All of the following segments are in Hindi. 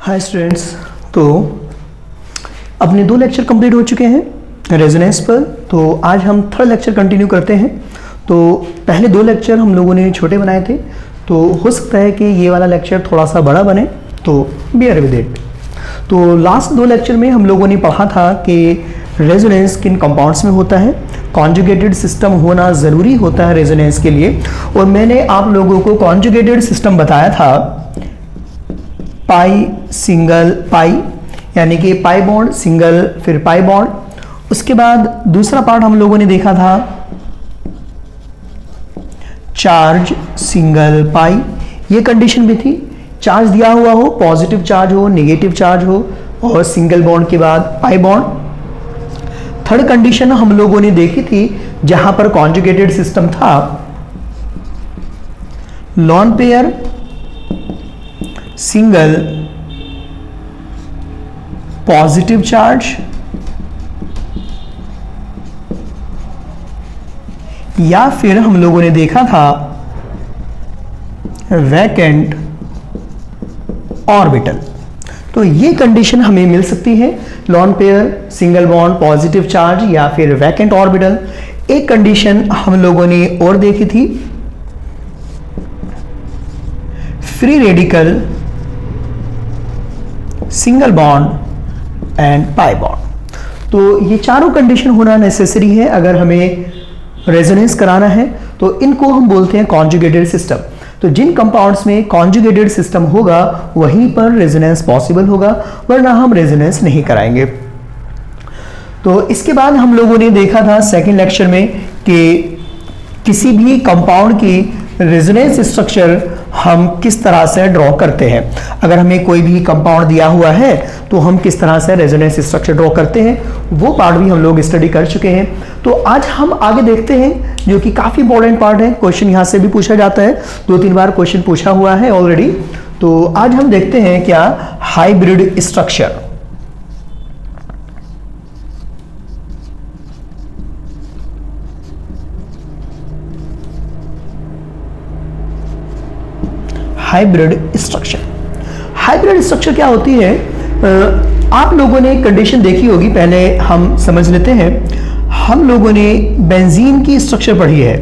हाय स्टूडेंट्स, तो अपने 2 लेक्चर कंप्लीट हो चुके हैं रेजोनेंस पर। तो आज हम थर्ड लेक्चर कंटिन्यू करते हैं। तो पहले 2 लेक्चर हम लोगों ने छोटे बनाए थे, तो हो सकता है कि ये वाला लेक्चर थोड़ा सा बड़ा बने, तो बियर विद इट। तो लास्ट 2 लेक्चर में हम लोगों ने पढ़ा था कि रेजोनेंस किन कंपाउंड्स में होता है, कॉन्जुगेटेड सिस्टम होना ज़रूरी होता है रेजोनेंस के लिए। और मैंने आप लोगों को कॉन्जुगेटेड सिस्टम बताया था पाई सिंगल पाई, यानी कि पाई बॉन्ड सिंगल फिर पाई बॉन्ड। उसके बाद दूसरा पार्ट हम लोगों ने देखा था चार्ज सिंगल पाई, ये कंडीशन भी थी। चार्ज दिया हुआ हो, पॉजिटिव चार्ज हो, नेगेटिव चार्ज हो, और सिंगल बॉन्ड के बाद पाई बॉन्ड। थर्ड कंडीशन हम लोगों ने देखी थी जहां पर कॉन्जुगेटेड सिस्टम था lone pair single positive charge या फिर हम लोगों ने देखा था वैकेंट ऑर्बिटल। तो ये कंडीशन हमें मिल सकती है, lone pair single bond positive charge या फिर वैकेंट ऑर्बिटल। एक कंडीशन हम लोगों ने और देखी थी free radical single bond and pi bond. तो ये चारों कंडीशन होना नेसेसरी है अगर हमें रेजोनेंस कराना है, तो इनको हम बोलते हैं कॉन्जुगेटेड सिस्टम। तो जिन कंपाउंड्स में कॉन्जुगेटेड सिस्टम होगा वहीं पर रेजोनेंस पॉसिबल होगा, वरना हम रेजोनेंस नहीं कराएंगे। तो इसके बाद हम लोगों ने देखा था सेकेंड लेक्चर में कि किसी भी कंपाउंड की रेजोनेंस स्ट्रक्चर हम किस तरह से ड्रॉ करते हैं। अगर हमें कोई भी कंपाउंड दिया हुआ है तो हम किस तरह से रेजोनेंस स्ट्रक्चर ड्रॉ करते हैं, वो पार्ट भी हम लोग स्टडी कर चुके हैं। तो आज हम आगे देखते हैं, जो कि काफ़ी इंपॉर्टेंट पार्ट है। क्वेश्चन यहाँ से भी पूछा जाता है, 2-3 बार क्वेश्चन पूछा हुआ है ऑलरेडी। तो आज हम देखते हैं क्या hybrid structure. Hybrid structure, hybrid structure क्या होती है? आप लोगों ने कंडीशन देखी होगी, पहले हम समझ लेते हैं। हम लोगों ने बेंजीन की स्ट्रक्चर पढ़ी है,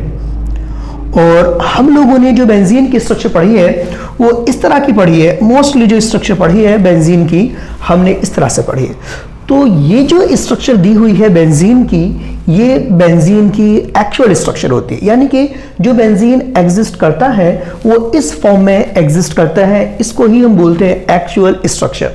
और हम लोगों ने जो बेंजीन की स्ट्रक्चर पढ़ी है वो इस तरह की पढ़ी है। मोस्टली जो स्ट्रक्चर पढ़ी है बेंजीन की, हमने इस तरह से पढ़ी है। तो ये जो स्ट्रक्चर दी हुई है बेंजीन की, ये बेंजीन की एक्चुअल स्ट्रक्चर होती है, यानी कि जो बेंजीन एग्जिस्ट करता है वो इस फॉर्म में एग्जिस्ट करता है। इसको ही हम बोलते हैं एक्चुअल स्ट्रक्चर।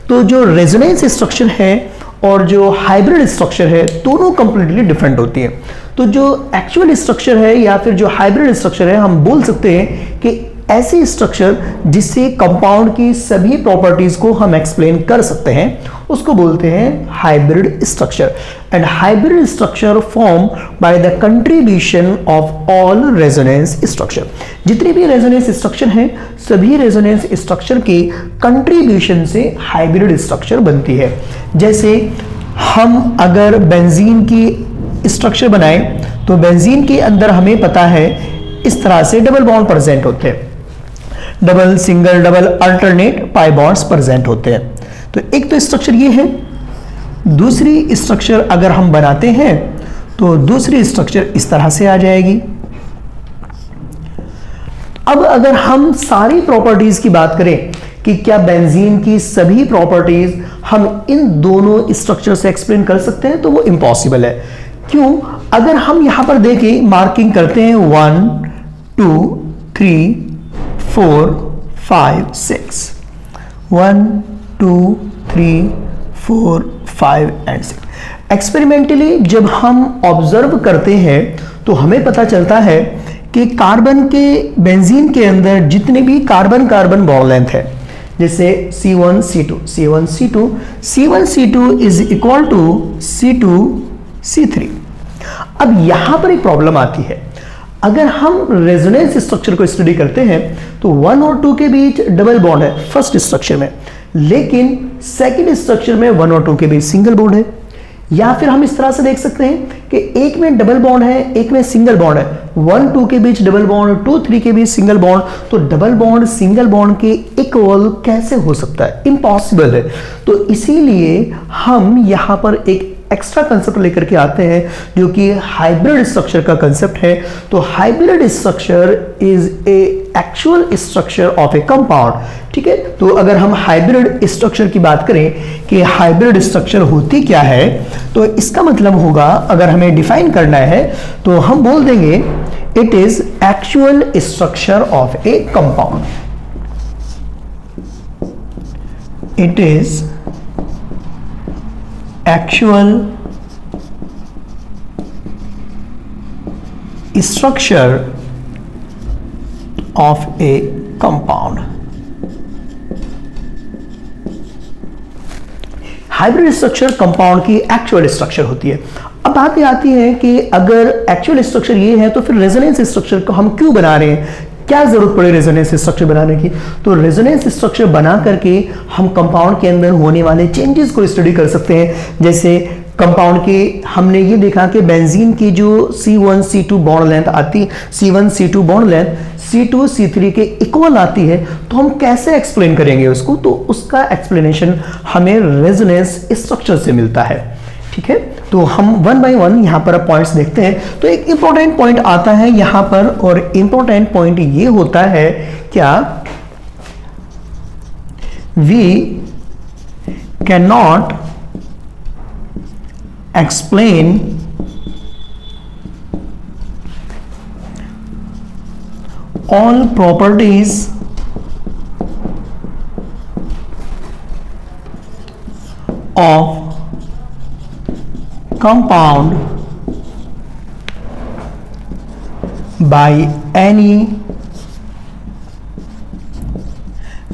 तो जो रेजोनेंस स्ट्रक्चर है और जो हाइब्रिड स्ट्रक्चर है, दोनों कंप्लीटली डिफरेंट होती है। तो जो एक्चुअल स्ट्रक्चर है या फिर जो हाइब्रिड स्ट्रक्चर है, हम बोल सकते हैं कि ऐसी स्ट्रक्चर जिससे कंपाउंड की सभी प्रॉपर्टीज को हम एक्सप्लेन कर सकते हैं, उसको बोलते हैं hybrid structure. And hybrid structure form by the contribution of all resonance structure. जितने भी रेजोनेंस स्ट्रक्चर हैं, सभी रेजोनेंस स्ट्रक्चर के कंट्रीब्यूशन से हाइब्रिड स्ट्रक्चर बनती है। जैसे हम अगर बेंजीन की स्ट्रक्चर बनाएं, तो बेंजीन के अंदर हमें पता है इस तरह से डबल बॉन्ड प्रेजेंट होते हैं, double single double alternate pi bonds present होते हैं। तो एक तो स्ट्रक्चर ये है। दूसरी स्ट्रक्चर अगर हम बनाते हैं तो दूसरी स्ट्रक्चर इस तरह से आ जाएगी। अब अगर हम सारी प्रॉपर्टीज की बात करें कि क्या बेंजीन की सभी प्रॉपर्टीज हम इन दोनों स्ट्रक्चर से एक्सप्लेन कर सकते हैं, तो वो इम्पॉसिबल है। क्यों? अगर हम यहां पर देखें, मार्किंग करते हैं 1 2 3 4 5 6, 1 2 3 4 5 एंड 6। एक्सपेरिमेंटली जब हम ऑब्जर्व करते हैं तो हमें पता चलता है कि कार्बन के बेंजीन के अंदर जितने भी कार्बन कार्बन बॉन्ड लेंथ है, जैसे C1C2 C1C2 C1C2 is equal to C2C3। अब यहां पर एक प्रॉब्लम आती है। अगर हम रेजोनेंस स्ट्रक्चर को स्टडी करते हैं तो 1 और 2 के बीच डबल बॉन्ड है फर्स्ट स्ट्रक्चर में, लेकिन सेकंड स्ट्रक्चर में 1 और 2 के बीच सिंगल बॉन्ड है। या फिर हम इस तरह से देख सकते हैं कि एक में डबल बॉन्ड है, एक में सिंगल बॉन्ड है, 1 2 के बीच डबल बॉन्ड, 2 3 के बीच सिंगल बॉन्ड, तो डबल बॉन्ड सिंगल बॉन्ड के इक्वल कैसे हो सकता है? इम्पॉसिबल है। तो इसीलिए हम यहां पर एक एक्स्ट्रा कंसेप्ट लेकर के आते हैं जो कि हाइब्रिड स्ट्रक्चर का कंसेप्ट है। तो hybrid structure is a actual structure of A compound. ठीक है, तो अगर हम हाइब्रिड स्ट्रक्चर की बात करें कि हाइब्रिड स्ट्रक्चर होती क्या है, तो इसका मतलब होगा, अगर हमें डिफाइन करना है तो हम बोल देंगे it is actual structure of A compound. It is actual structure of a compound। Hybrid structure compound की एक्चुअल स्ट्रक्चर होती है। अब बात ये आती है कि अगर एक्चुअल स्ट्रक्चर ये है तो फिर रेजोनेंस स्ट्रक्चर को हम क्यों बना रहे हैं, क्या जरूरत पड़े रेजोनेंस स्ट्रक्चर बनाने की? तो रेजोनेंस स्ट्रक्चर बना करके हम कंपाउंड के अंदर होने वाले चेंजेस को स्टडी कर सकते हैं। जैसे कंपाउंड के हमने ये देखा कि बेंजीन की जो C1C2 बॉन्ड लेंथ आती, C1C2 बॉन्ड लेंथ C2C3 के इक्वल आती है, तो हम कैसे एक्सप्लेन करेंगे उसको? तो उसका एक्सप्लेनेशन हमें रेजोनेंस स्ट्रक्चर से मिलता है। ठीक है, तो हम वन बाय वन यहां पर पॉइंट्स देखते हैं। तो एक इंपॉर्टेंट पॉइंट आता है यहां पर, और इंपॉर्टेंट पॉइंट ये होता है क्या, we can not explain all properties of compound by any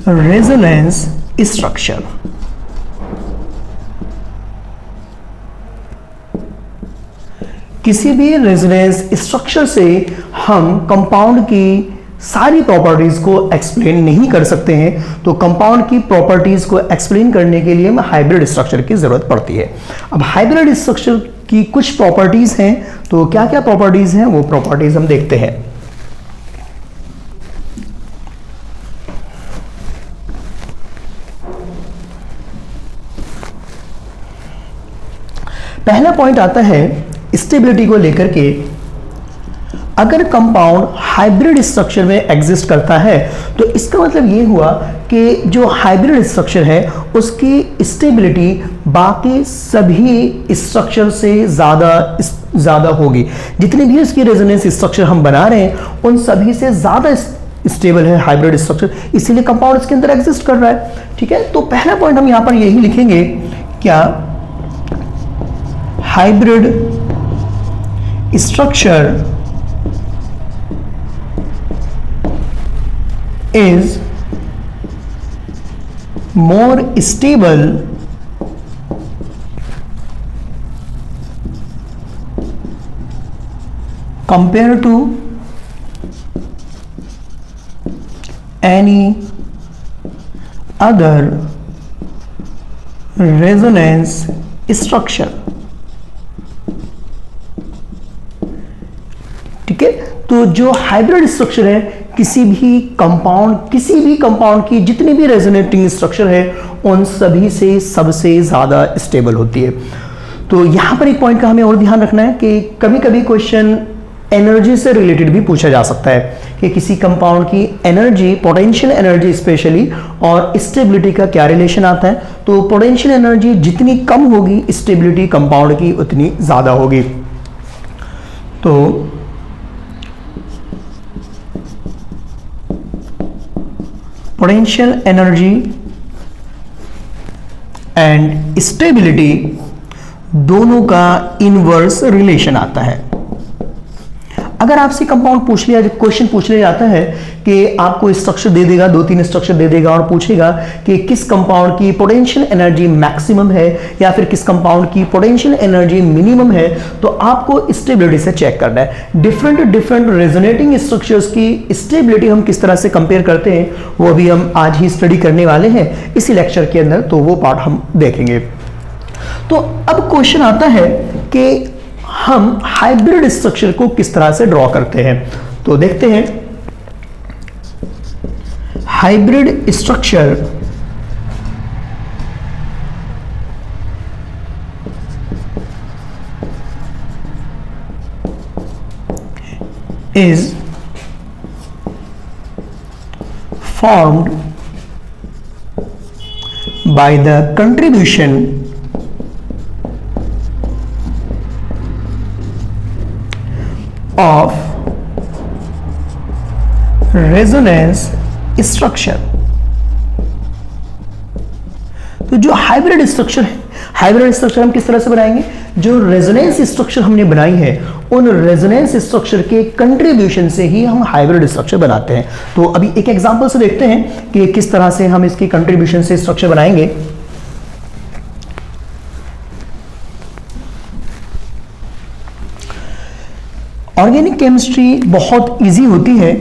resonance structure। किसी भी रेजोनेंस स्ट्रक्चर से हम कंपाउंड की सारी प्रॉपर्टीज को एक्सप्लेन नहीं कर सकते हैं। तो कंपाउंड की प्रॉपर्टीज को एक्सप्लेन करने के लिए हमें हाइब्रिड स्ट्रक्चर की जरूरत पड़ती है। अब हाइब्रिड स्ट्रक्चर की कुछ प्रॉपर्टीज हैं, तो क्या क्या प्रॉपर्टीज हैं वो प्रॉपर्टीज हम देखते हैं। पहला पॉइंट आता है स्टेबिलिटी को लेकर के। अगर कंपाउंड हाइब्रिड स्ट्रक्चर में एग्जिस्ट करता है तो इसका मतलब ये हुआ कि जो हाइब्रिड स्ट्रक्चर है उसकी स्टेबिलिटी बाकी सभी स्ट्रक्चर से ज़्यादा होगी। जितने भी इसकी रेजोनेंस स्ट्रक्चर हम बना रहे हैं उन सभी से ज़्यादा स्टेबल है हाइब्रिड स्ट्रक्चर, इसीलिए कंपाउंड इसके अंदर एग्जिस्ट कर रहा है। ठीक है, तो पहला पॉइंट हम यहां पर यही लिखेंगे, क्या hybrid structure is more stable compared to any other resonance structure। ठीक है, तो जो हाइब्रिड स्ट्रक्चर है किसी भी कंपाउंड की जितनी भी रेजोनेटिंग स्ट्रक्चर है उन सभी से सबसे ज्यादा स्टेबल होती है। तो यहां पर एक पॉइंट का हमें और ध्यान रखना है कि कभी कभी क्वेश्चन एनर्जी से रिलेटेड भी पूछा जा सकता है कि किसी कंपाउंड की एनर्जी, पोटेंशियल एनर्जी स्पेशली, और स्टेबिलिटी का क्या रिलेशन आता है। तो पोटेंशियल एनर्जी जितनी कम होगी स्टेबिलिटी कंपाउंड की उतनी ज्यादा होगी। तो पोटेंशियल एनर्जी एंड स्टेबिलिटी दोनों का इनवर्स रिलेशन आता है। अगर आपसे कंपाउंड क्वेश्चन पूछ लिया जाता है कि आपको स्ट्रक्चर दे देगा, 2-3 स्ट्रक्चर दे देगा और पूछेगा कि किस कंपाउंड की पोटेंशियल एनर्जी मैक्सिमम है या फिर किस कंपाउंड की पोटेंशियल एनर्जी मिनिमम है, तो आपको स्टेबिलिटी से चेक करना है। डिफरेंट रेजोनेटिंग स्ट्रक्चर्स की स्टेबिलिटी हम किस तरह से कंपेयर करते हैं वो भी हम आज ही स्टडी करने वाले हैं इसी लेक्चर के अंदर, तो वो पार्ट हम देखेंगे। तो अब क्वेश्चन आता है कि हम हाइब्रिड स्ट्रक्चर को किस तरह से ड्रॉ करते हैं। तो देखते हैं, hybrid structure is formed by the contribution of resonance structure। तो जो हाइब्रिड स्ट्रक्चर है, हाइब्रिड स्ट्रक्चर हम किस तरह से बनाएंगे, जो रेजोनेंस स्ट्रक्चर हमने बनाई है उन रेजोनेंस स्ट्रक्चर के कंट्रीब्यूशन से ही हम हाइब्रिड स्ट्रक्चर बनाते हैं। तो अभी एक एग्जांपल से देखते हैं कि किस तरह से हम इसकी कंट्रीब्यूशन से स्ट्रक्चर बनाएंगे। ऑर्गेनिक केमिस्ट्री बहुत इजी होती है,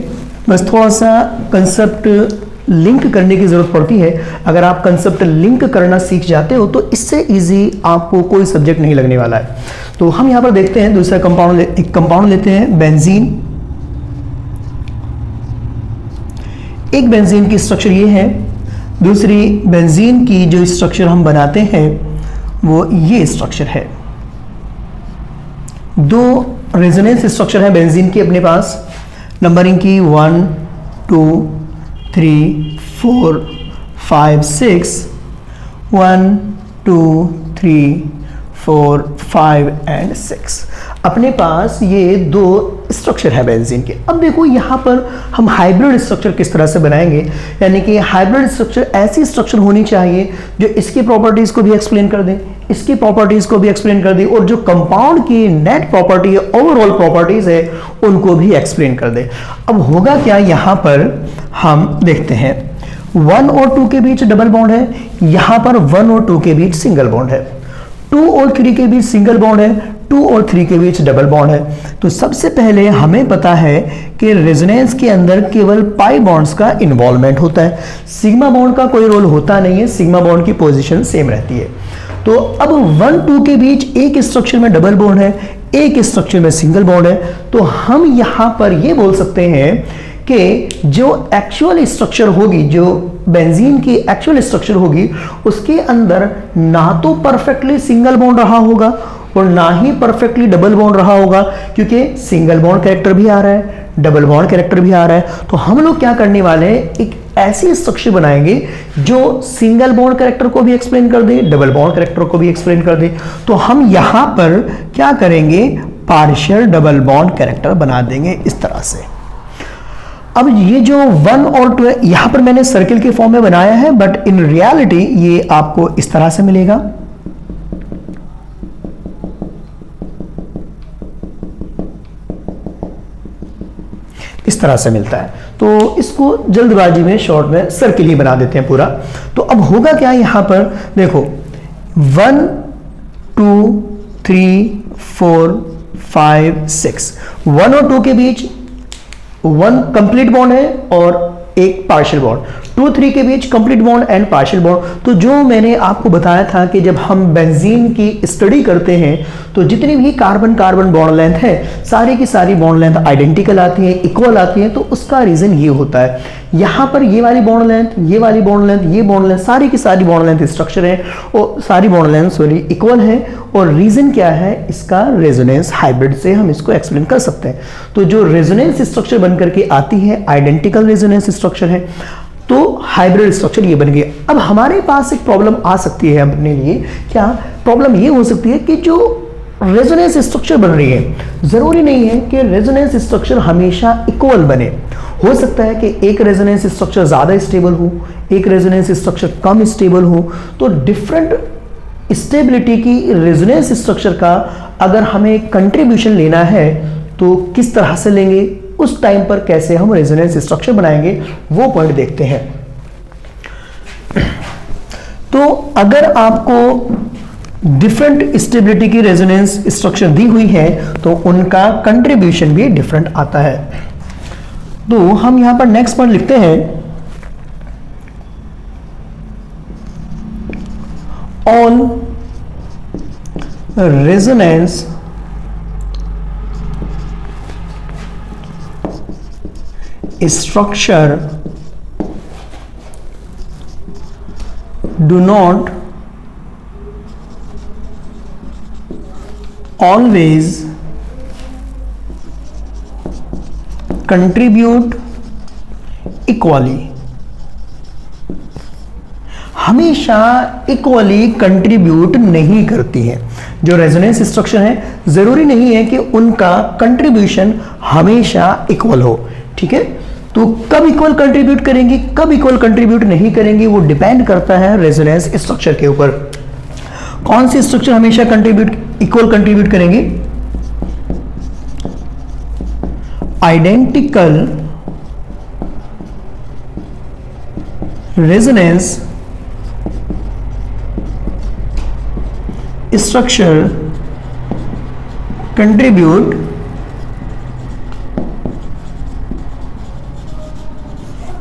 बस थोड़ा सा कंसेप्ट लिंक करने की जरूरत पड़ती है। अगर आप कंसेप्ट लिंक करना सीख जाते हो तो इससे इजी आपको कोई सब्जेक्ट नहीं लगने वाला है। तो हम यहां पर देखते हैं दूसरा कंपाउंड, एक कंपाउंड लेते हैं बेंजीन। एक बेंजीन की स्ट्रक्चर ये है, दूसरी बेंजीन की जो स्ट्रक्चर हम बनाते हैं वो ये स्ट्रक्चर है। दो रेजोनेंस स्ट्रक्चर है बेंजीन की अपने पास, नंबरिंग की 1 2 3 4 5 6, 1 2 3 4 5 एंड 6 अपने पास ये दो स्ट्रक्चर है बेंजीन के। अब देखो यहाँ पर हम हाइब्रिड स्ट्रक्चर किस तरह से बनाएंगे, यानी कि हाइब्रिड स्ट्रक्चर ऐसी स्ट्रक्चर होनी चाहिए जो इसकी प्रॉपर्टीज को भी एक्सप्लेन कर दे, इसकी प्रॉपर्टीज को भी एक्सप्लेन कर दे, और जो कंपाउंड की नेट प्रॉपर्टी है, ओवरऑल प्रॉपर्टीज है, उनको भी एक्सप्लेन कर दे। अब होगा क्या, यहाँ पर हम देखते हैं 1 और 2 के बीच डबल बॉन्ड है, यहाँ पर 1 और 2 के बीच सिंगल बॉन्ड है, 2 और 3 के बीच सिंगल बॉन्ड है, 2 और 3 के बीच डबल बॉन्ड है। तो सबसे पहले हमें पता है कि रेजोनेंस के अंदर केवल पाई बॉन्ड्स का इन्वॉल्वमेंट होता है, सिग्मा बॉन्ड का कोई रोल होता नहीं है, सिग्मा बॉन्ड की पोजीशन सेम रहती है। तो अब 1 2 के बीच एक स्ट्रक्चर में डबल बॉन्ड है, एक स्ट्रक्चर में सिंगल बॉन्ड है। तो हम यहां पर यह बोल सकते हैं कि जो एक्चुअल स्ट्रक्चर होगी, जो बेंजीन की एक्चुअल स्ट्रक्चर होगी, उसके अंदर ना तो परफेक्टली सिंगल बॉन्ड रहा होगा और ना ही परफेक्टली डबल बॉन्ड रहा होगा, क्योंकि सिंगल बॉन्ड कैरेक्टर भी आ रहा है, डबल बॉन्ड कैरेक्टर भी आ रहा है। तो हम लोग क्या करने वाले हैं, एक ऐसी स्ट्रक्चर बनाएंगे जो सिंगल बॉन्ड कैरेक्टर को भी एक्सप्लेन कर दे, डबल बॉन्ड कैरेक्टर को भी एक्सप्लेन कर दे। तो हम यहां पर क्या करेंगे, पार्शियल डबल बॉन्ड कैरेक्टर बना देंगे इस तरह से। अब ये जो 1 और 2 यहां पर मैंने सर्किल के फॉर्म में बनाया है, बट इन रियलिटी ये आपको इस तरह से मिलेगा। इस तरह से मिलता है। तो इसको जल्दबाजी में शॉर्ट में सर्किल ही बना देते हैं पूरा। तो अब होगा क्या, यहां पर देखो 1 2 3 4 5 6, 1 और 2 के बीच 1 कंप्लीट बॉन्ड है और एक पार्शियल बॉन्ड, 2 3 के बीच complete bond and partial bond. तो जो मैंने आपको बताया था कि जब हम बेंजीन की स्टडी करते हैं तो जितनी भी कार्बन कार्बन बॉन्ड लेंथ है, सारी की सारी बॉन्ड लेंथ आइडेंटिकल आती है, इक्वल आती है। तो उसका रीजन ये होता है, यहां पर ये वाली बॉन्ड लेंथ, ये वाली बॉन्ड लेंथ, ये बॉन्ड लेंथ, सारी की सारी बॉन्ड लेंथ स्ट्रक्चर है और सारी बॉन्ड लेंथ सॉरी इक्वल है। और रीजन क्या है, इसका रेजोनेंस हाइब्रिड से हम इसको एक्सप्लेन कर सकते हैं। तो जो रेजोनेंस स्ट्रक्चर बनकर के आती है, आइडेंटिकल रेजोनेंस स्ट्रक्चर है, तो हाइब्रिड स्ट्रक्चर ये बन गया। अब हमारे पास एक प्रॉब्लम आ सकती है अपने लिए, क्या प्रॉब्लम ये हो सकती है कि जो रेजोनेंस स्ट्रक्चर बन रही है, जरूरी नहीं है कि रेजोनेंस स्ट्रक्चर हमेशा इक्वल बने। हो सकता है कि एक रेजोनेंस स्ट्रक्चर ज्यादा स्टेबल हो, एक रेजोनेंस स्ट्रक्चर कम स्टेबल हो। तो डिफरेंट स्टेबिलिटी की रेजोनेंस स्ट्रक्चर का अगर हमें कंट्रीब्यूशन लेना है तो किस तरह से लेंगे, उस टाइम पर कैसे हम रेजोनेंस स्ट्रक्चर बनाएंगे, वो पॉइंट देखते हैं। तो अगर आपको डिफरेंट स्टेबिलिटी की रेजोनेंस स्ट्रक्चर दी हुई है तो उनका कंट्रीब्यूशन भी डिफरेंट आता है। तो हम यहां पर नेक्स्ट पॉइंट लिखते हैं, all resonance structure do not always contribute equally, हमेशा इक्वली कंट्रीब्यूट नहीं करती है। जो रेजोनेंस स्ट्रक्चर है जरूरी नहीं है कि उनका कंट्रीब्यूशन हमेशा इक्वल हो, ठीक है। तो कब इक्वल कंट्रीब्यूट करेंगी, कब इक्वल कंट्रीब्यूट नहीं करेंगी, वो डिपेंड करता है रेजोनेंस स्ट्रक्चर के ऊपर। कौन सी स्ट्रक्चर हमेशा इक्वल कंट्रीब्यूट करेंगी? Identical resonance structure contribute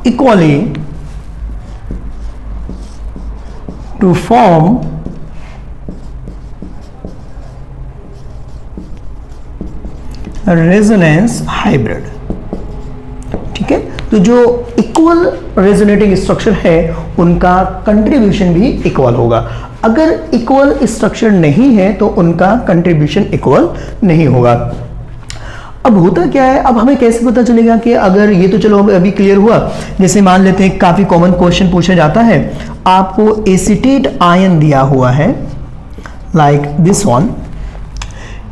equally to form a resonance hybrid, ठीक है। तो जो इक्वल रेजोनेटिंग स्ट्रक्चर है उनका कंट्रीब्यूशन भी इक्वल होगा। अगर इक्वल स्ट्रक्चर नहीं है तो उनका कंट्रीब्यूशन इक्वल नहीं होगा। अब होता क्या है, अब हमें कैसे पता चलेगा कि अगर ये तो चलो अभी क्लियर हुआ। जैसे मान लेते हैं काफी कॉमन क्वेश्चन पूछा जाता है, आपको एसीटेट आयन दिया हुआ है लाइक दिस वन,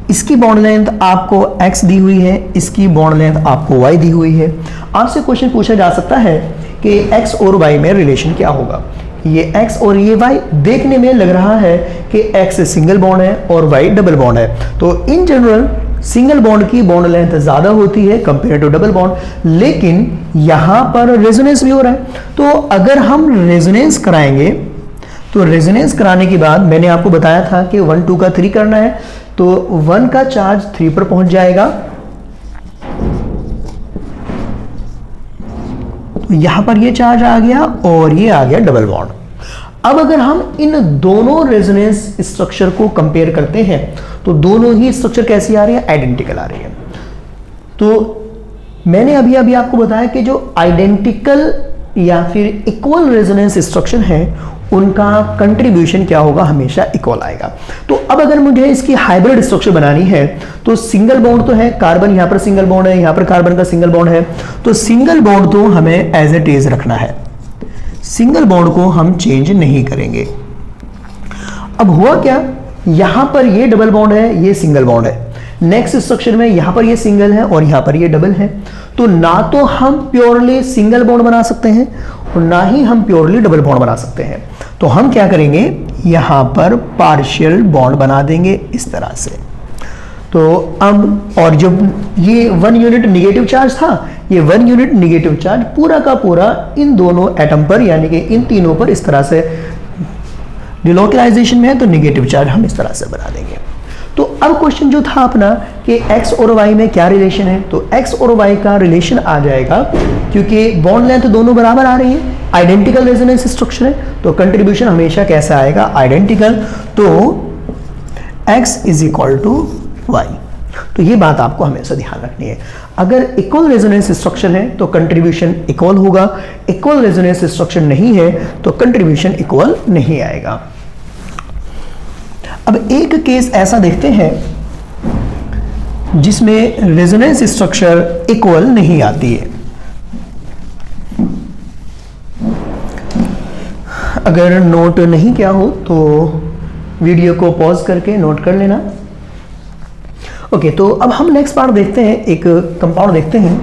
इसकी बॉन्ड लेंथ आपको x दी हुई है, इसकी बॉन्ड लेंथ आपको y दी हुई है। आपसे क्वेश्चन पूछा जा सकता है कि x और y में रिलेशन क्या होगा। ये x और ये y देखने में लग रहा है कि x सिंगल बॉन्ड है और y डबल बॉन्ड है। तो इन जनरल सिंगल बॉन्ड की बॉन्ड लेंथ ज्यादा होती है कंपेयर टू डबल बॉन्ड, लेकिन यहां पर रेजोनेंस भी हो रहा है। तो अगर हम रेजोनेंस कराएंगे तो रेजोनेंस कराने के बाद मैंने आपको बताया था कि 1 2 का 3 करना है, तो 1 का चार्ज 3 पर पहुंच जाएगा। तो यहां पर ये चार्ज आ गया और ये आ गया डबल बॉन्ड। अब अगर हम इन दोनों रेजोनेंस स्ट्रक्चर को कंपेयर करते हैं तो दोनों ही स्ट्रक्चर कैसी आ रही है, आइडेंटिकल आ रही है। तो मैंने अभी आपको बताया कि जो आइडेंटिकल या फिर इक्वल रेजोनेंस स्ट्रक्चर है उनका कंट्रीब्यूशन क्या होगा, हमेशा इक्वल आएगा। तो अब अगर मुझे इसकी हाइब्रिड स्ट्रक्चर बनानी है तो सिंगल बॉन्ड तो है, कार्बन यहां पर सिंगल बॉन्ड है, यहां पर कार्बन का सिंगल बॉन्ड है, तो सिंगल बॉन्ड तो हमें एज इट इज रखना है, सिंगल बॉन्ड को हम चेंज नहीं करेंगे। अब हुआ क्या, यहां पर ये डबल बॉन्ड है, ये सिंगल बॉन्ड है, नेक्स्ट स्ट्रक्चर में यहां पर ये सिंगल है और यहां पर ये डबल है। तो ना तो हम प्योरली सिंगल बॉन्ड बना सकते हैं और ना ही हम प्योरली डबल बॉन्ड बना सकते हैं। तो हम क्या करेंगे, यहां पर पार्शियल बॉन्ड बना देंगे इस तरह से। तो अब और जब ये 1 यूनिट निगेटिव चार्ज था, ये 1 यूनिट निगेटिव चार्ज पूरा का पूरा इन दोनों एटम पर यानी कि इन तीनों पर इस तरह से डिलोकलाइजेशन में है, तो निगेटिव चार्ज हम इस तरह से बना देंगे। तो अब क्वेश्चन जो था अपना कि x और y में क्या रिलेशन है, तो x और y का रिलेशन आ जाएगा क्योंकि बॉन्ड लेंथ दोनों बराबर आ रही है, आइडेंटिकल रेजोनेंस स्ट्रक्चर है, तो कंट्रीब्यूशन हमेशा कैसा आएगा, आइडेंटिकल। तो x is equal to y। तो ये बात आपको हमेशा ध्यान रखनी है। अगर इक्वल रेजोनेंस स्ट्रक्चर है तो कंट्रीब्यूशन इक्वल होगा, इक्वल रेजोनेंस स्ट्रक्चर नहीं है तो कंट्रीब्यूशन इक्वल नहीं आएगा। अब एक केस ऐसा देखते हैं जिसमें रेजोनेंस स्ट्रक्चर इक्वल नहीं आती है। अगर नोट नहीं किया हो तो वीडियो को पॉज करके नोट कर लेना। ओके, तो अब हम नेक्स्ट पार्ट देखते हैं, एक कंपाउंड देखते हैं।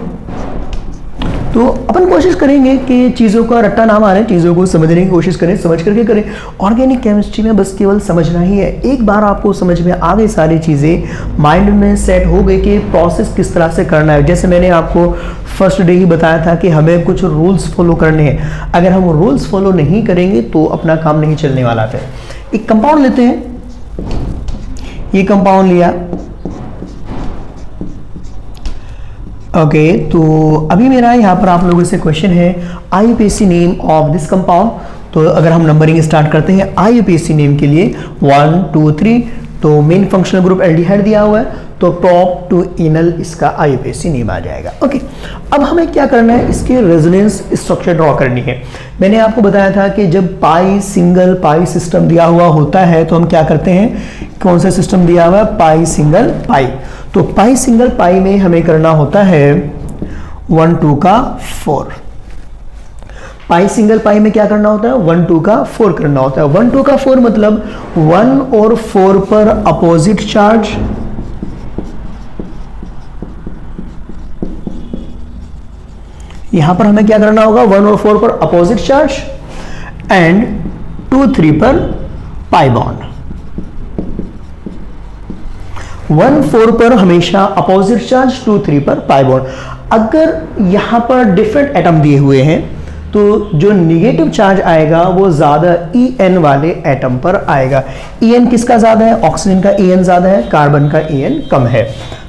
तो अपन कोशिश करेंगे कि चीज़ों का रट्टा ना मारें, चीज़ों को समझने की कोशिश करें, समझ करके करें। ऑर्गेनिक केमिस्ट्री में बस केवल समझना ही है। एक बार आपको समझ में आ गई सारी चीज़ें, माइंड में सेट हो गई कि प्रोसेस किस तरह से करना है। जैसे मैंने आपको फर्स्ट डे ही बताया था कि हमें कुछ रूल्स फॉलो करने हैं, अगर हम रूल्स फॉलो नहीं करेंगे तो अपना काम नहीं चलने वाला है। एक कंपाउंड लेते हैं, ये कंपाउंड लिया। ओके, तो अभी मेरा यहाँ पर आप लोगों से क्वेश्चन है IUPAC name of this compound. तो अगर हम नंबरिंग स्टार्ट करते हैं IUPAC नेम के लिए 1 2 3 तो मेन फंक्शनल ग्रुप एल्डिहाइड दिया हुआ है, तो टॉप टू इनल इसका IUPAC नेम आ जाएगा। ओके, अब हमें क्या करना है, इसके रेजोनेंस स्ट्रक्चर ड्रॉ करनी है। मैंने आपको बताया था कि जब पाई सिंगल पाई सिस्टम दिया हुआ होता है तो हम क्या करते हैं, कौन सा सिस्टम दिया हुआ है, पाई सिंगल पाई। तो पाई सिंगल पाई में हमें करना होता है 1 2 का 4। पाई सिंगल पाई में क्या करना होता है, 1 2 का 4 करना होता है। 1 2 का 4 मतलब 1 और 4 पर अपोजिट चार्ज, यहां पर हमें क्या करना होगा, 1 और 4 पर अपोजिट चार्ज एंड 2 3 पर पाई बॉन्ड। 1 4 पर हमेशा अपोजिट चार्ज, 2 3 पर पाई बॉन्ड। अगर यहां पर डिफरेंट एटम दिए हुए हैं तो जो निगेटिव चार्ज आएगा वो ज्यादा En वाले एटम पर आएगा। En किसका ज्यादा है, ऑक्सीजन का En ज्यादा है, कार्बन का En कम है।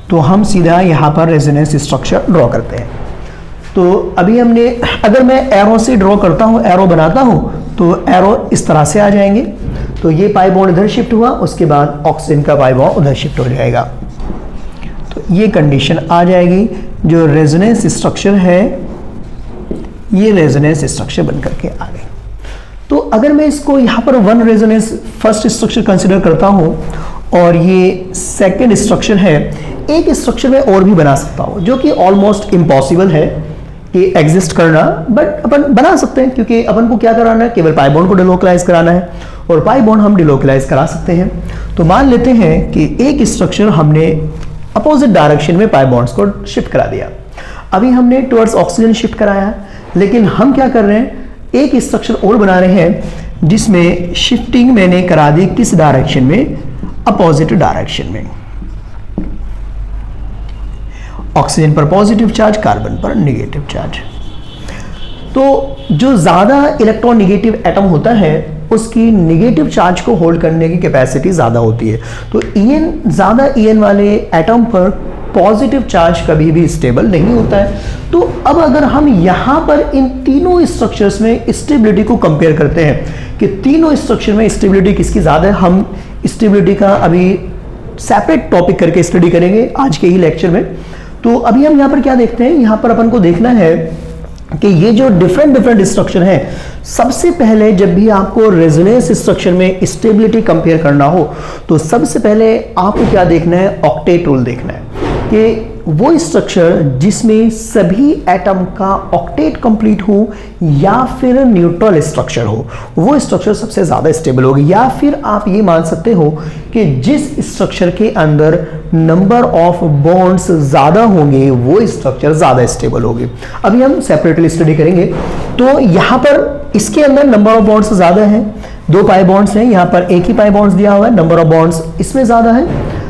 तो हम सीधा यहां पर रेजोनेंस स्ट्रक्चर ड्रॉ करते हैं। तो अभी हमने, अगर मैं एरो से ड्रॉ करता हूं, एरो बनाता हूं, तो एरो इस तरह से आ जाएंगे। तो ये पाई बॉन्ड इधर शिफ्ट हुआ, उसके बाद ऑक्सीजन का पाई बॉन्ड उधर शिफ्ट हो जाएगा। तो ये कंडीशन आ जाएगी। जो रेजोनेंस स्ट्रक्चर है ये रेजोनेंस स्ट्रक्चर बनकर के आ गई। तो अगर मैं इसको यहाँ पर 1 रेजोनेंस फर्स्ट स्ट्रक्चर कंसिडर करता हूँ और ये सेकंड स्ट्रक्चर है, एक स्ट्रक्चर में और भी बना सकता हूँ जो कि ऑलमोस्ट इम्पॉसिबल है कि एग्जिस्ट करना, बट अपन बना सकते हैं क्योंकि अपन को क्या कराना है, केवल पाई बॉन्ड को डिलोकलाइज कराना है और पाई बॉन्ड हम डिलोकलाइज करा सकते हैं। तो मान लेते हैं कि एक स्ट्रक्चर हमने अपोजिट डायरेक्शन में पाई बॉन्ड्स को शिफ्ट करा दिया। अभी हमने टुवर्ड्स ऑक्सीजन शिफ्ट कराया, लेकिन हम क्या कर रहे हैं, एक स्ट्रक्चर और बना रहे हैं जिसमें शिफ्टिंग मैंने करा दी किस डायरेक्शन में, अपोजिट डायरेक्शन में। ऑक्सीजन पर पॉजिटिव चार्ज, कार्बन पर नेगेटिव चार्ज। तो जो ज्यादा इलेक्ट्रोनेगेटिव एटम होता है उसकी नेगेटिव चार्ज को होल्ड करने की कैपेसिटी ज्यादा होती है। तो ज्यादा En वाले एटम पर पॉजिटिव चार्ज कभी भी स्टेबल नहीं होता है। तो अब अगर हम यहां पर इन तीनों स्ट्रक्चर्स में स्टेबिलिटी को कंपेयर करते हैं कि तीनों स्ट्रक्चर में स्टेबिलिटी किसकी ज्यादा है, हम स्टेबिलिटी का अभी सेपरेट टॉपिक करके स्टडी करेंगे आज के ही लेक्चर में। तो अभी हम यहां पर क्या देखते हैं, यहां पर अपन को देखना है कि ये जो डिफरेंट स्ट्रक्चर हैं, सबसे पहले जब भी आपको रेजोनेंस स्ट्रक्चर में स्टेबिलिटी कंपेयर करना हो तो सबसे पहले आपको क्या देखना है, ऑक्टेट रूल देखना है कि वो स्ट्रक्चर जिसमें सभी एटम का ऑक्टेट कंप्लीट हो या फिर न्यूट्रल स्ट्रक्चर हो, वो स्ट्रक्चर सबसे ज्यादा स्टेबल होगी। या फिर आप ये मान सकते हो कि जिस स्ट्रक्चर के अंदर नंबर ऑफ बॉन्ड्स ज्यादा होंगे वो स्ट्रक्चर ज्यादा स्टेबल होगी। अभी हम सेपरेटली स्टडी करेंगे। तो यहां पर इसके अंदर नंबर ऑफ बॉन्ड्स ज्यादा है, 2 पाई बॉन्ड्स हैं, यहां पर एक ही पाई बॉन्ड्स दिया हुआ है, नंबर ऑफ बॉन्ड्स इसमें ज्यादा है।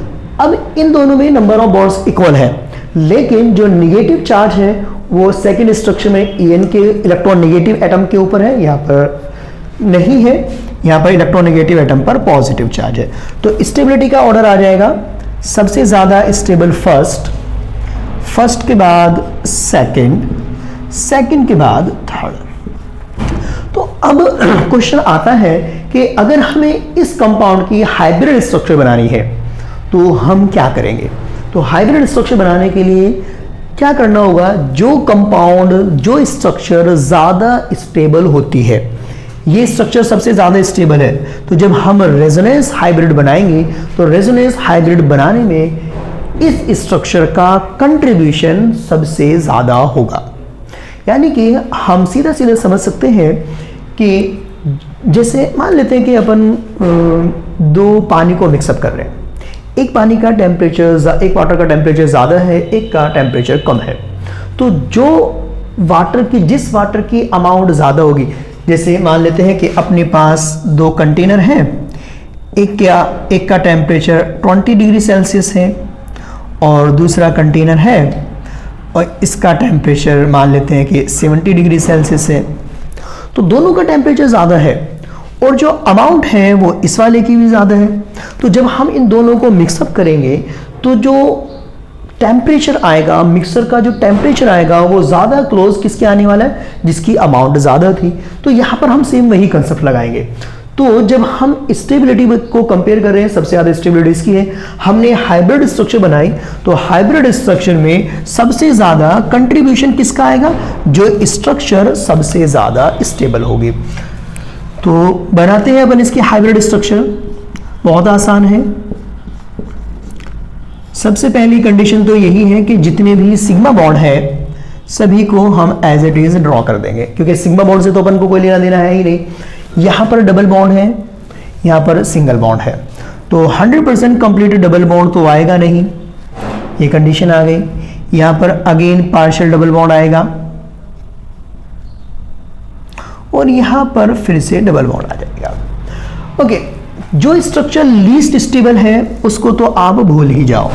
अब इन दोनों में नंबर ऑफ बॉन्ड्स इक्वल है, लेकिन जो नेगेटिव चार्ज है वो सेकंड स्ट्रक्चर में En के इलेक्ट्रॉन नेगेटिव एटम के ऊपर है, यहाँ पर नहीं है, यहाँ पर इलेक्ट्रॉन नेगेटिव एटम पर पॉजिटिव चार्ज है। तो स्टेबिलिटी का ऑर्डर आ जाएगा, सबसे ज्यादा स्टेबल फर्स्ट, फर्स्ट के बाद सेकंड, सेकंड के बाद थर्ड। तो अब क्वेश्चन आता है कि अगर हमें इस कंपाउंड की हाइब्रिड स्ट्रक्चर बनानी है तो हम क्या करेंगे। तो हाइब्रिड स्ट्रक्चर बनाने के लिए क्या करना होगा, जो कंपाउंड, जो स्ट्रक्चर ज्यादा स्टेबल होती है, ये स्ट्रक्चर सबसे ज्यादा स्टेबल है, तो जब हम रेजोनेंस हाइब्रिड बनाएंगे तो रेजोनेंस हाइब्रिड बनाने में इस स्ट्रक्चर का कंट्रीब्यूशन सबसे ज्यादा होगा। यानी कि हम सीधा सीधा समझ सकते हैं कि जैसे मान लेते हैं कि अपन 2 पानी को मिक्सअप कर रहे हैं, एक पानी का टेम्परेचर, एक वाटर का टेम्परेचर ज़्यादा है, एक का टेम्परेचर कम है। तो जो वाटर की, जिस वाटर की अमाउंट ज़्यादा होगी, जैसे मान लेते हैं कि अपने पास 2 कंटेनर हैं, एक का टेम्परेचर 20 डिग्री सेल्सियस है और दूसरा कंटेनर है और इसका टेम्परेचर मान लेते हैं कि 70 डिग्री सेल्सियस है। तो दोनों का टेम्परेचर ज़्यादा है और जो अमाउंट है वो इस वाले की भी ज़्यादा है। तो जब हम इन दोनों को मिक्सअप करेंगे तो जो टेम्परेचर आएगा, मिक्सर का जो टेम्परेचर आएगा वो ज़्यादा क्लोज किसके आने वाला है, जिसकी अमाउंट ज़्यादा थी। तो यहाँ पर हम सेम वही कंसेप्ट लगाएंगे। तो जब हम स्टेबिलिटी को कंपेयर कर रहे हैं, सबसे ज्यादा स्टेबिलिटी इसकी है, हमने हाइब्रिड स्ट्रक्चर बनाई, तो हाइब्रिड स्ट्रक्चर में सबसे ज्यादा कंट्रीब्यूशन किसका आएगा? जो स्ट्रक्चर सबसे ज्यादा स्टेबल होगी। तो बनाते हैं अपन इसकी हाइब्रिड स्ट्रक्चर, बहुत आसान है। सबसे पहली कंडीशन तो यही है कि जितने भी सिग्मा बॉन्ड है सभी को हम एज इट इज ड्रॉ कर देंगे, क्योंकि सिग्मा बॉन्ड से तो अपन को कोई लेना देना है ही नहीं। यहां पर डबल बॉन्ड है, यहां पर सिंगल बॉन्ड है, तो 100% कंप्लीट डबल बॉन्ड तो आएगा नहीं, ये कंडीशन आ गई। यहां पर अगेन पार्शियल डबल बॉन्ड आएगा और यहां पर फिर से डबल बॉन्ड आ जाएगा। ओके, जो स्ट्रक्चर लीस्ट स्टेबल है उसको तो आप भूल ही जाओ,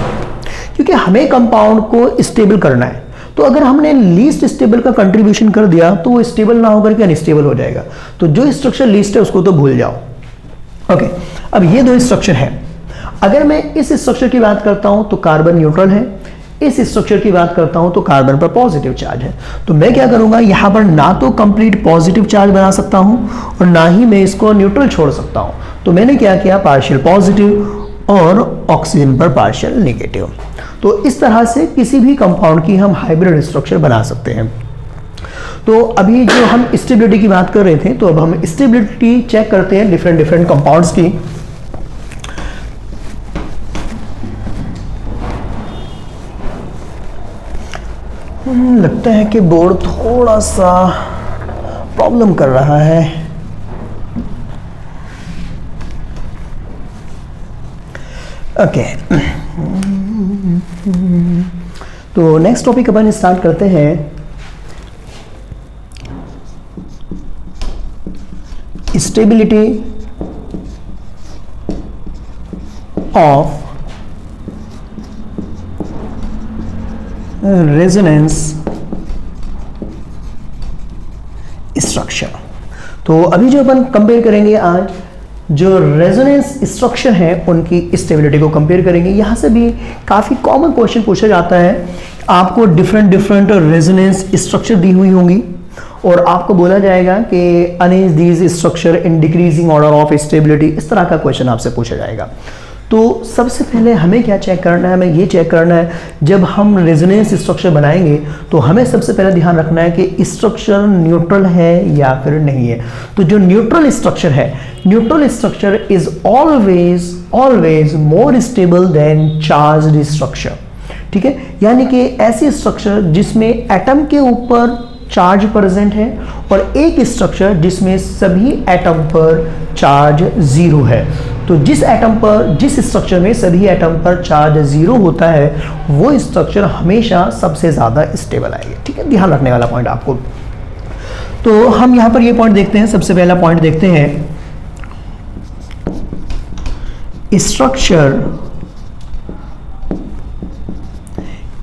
क्योंकि हमें कंपाउंड को स्टेबल करना है। तो अगर हमने लीस्ट स्टेबल का कंट्रीब्यूशन कर दिया तो वो स्टेबल ना होकर के अनस्टेबल हो जाएगा। तो जो स्ट्रक्चर लीस्ट है उसको तो भूल जाओ। ओके, अब ये दो स्ट्रक्चर है। अगर मैं इस स्ट्रक्चर की बात करता हूं तो कार्बन न्यूट्रल है, इस स्ट्रक्चर की बात करता हूं तो कार्बन पर पॉजिटिव चार्ज है। तो मैं क्या करूंगा, यहां पर ना तो कंप्लीट पॉजिटिव चार्ज बना सकता हूं और ना ही मैं इसको न्यूट्रल छोड़ सकता हूं। तो मैंने क्या किया, पार्शियल पॉजिटिव और ऑक्सीजन पर पार्शियल नेगेटिव। तो इस तरह से किसी भी कंपाउंड की हम हाइब्रिड स्ट्रक्चर बना सकते हैं। तो अभी जो हम स्टेबिलिटी की बात कर रहे थे, तो अब हम स्टेबिलिटी चेक करते हैं डिफरेंट कंपाउंड्स की। लगता है कि बोर्ड थोड़ा सा प्रॉब्लम कर रहा है। ओके, तो नेक्स्ट टॉपिक अपन स्टार्ट करते हैं। Stability of resonance structure. तो अभी जो अपन कंपेयर करेंगे, आज जो रेजोनेंस स्ट्रक्चर है उनकी स्टेबिलिटी को कंपेयर करेंगे। यहां से भी काफी कॉमन क्वेश्चन पूछा जाता है। आपको डिफरेंट रेजोनेंस स्ट्रक्चर दी हुई होंगी और आपको बोला जाएगा कि arrange these structure in decreasing order of stability, इस तरह का क्वेश्चन आपसे पूछा जाएगा। तो सबसे पहले हमें क्या चेक करना है, हमें ये चेक करना है जब हम रेजोनेंस स्ट्रक्चर बनाएंगे तो हमें सबसे पहले ध्यान रखना है कि स्ट्रक्चर न्यूट्रल है या फिर नहीं है। तो जो न्यूट्रल स्ट्रक्चर है, neutral structure is always more stable then charged structure. ठीक है, यानी कि ऐसी स्ट्रक्चर जिसमें एटम के ऊपर चार्ज प्रेजेंट है और एक स्ट्रक्चर जिसमें सभी एटम पर चार्ज जीरो है। तो जिस स्ट्रक्चर में सभी एटम पर चार्ज जीरो होता है वो स्ट्रक्चर हमेशा सबसे ज्यादा स्टेबल आएगी। ठीक है, ध्यान रखने वाला पॉइंट आपको। तो हम यहां पर ये पॉइंट देखते हैं। सबसे पहला पॉइंट देखते हैं, structure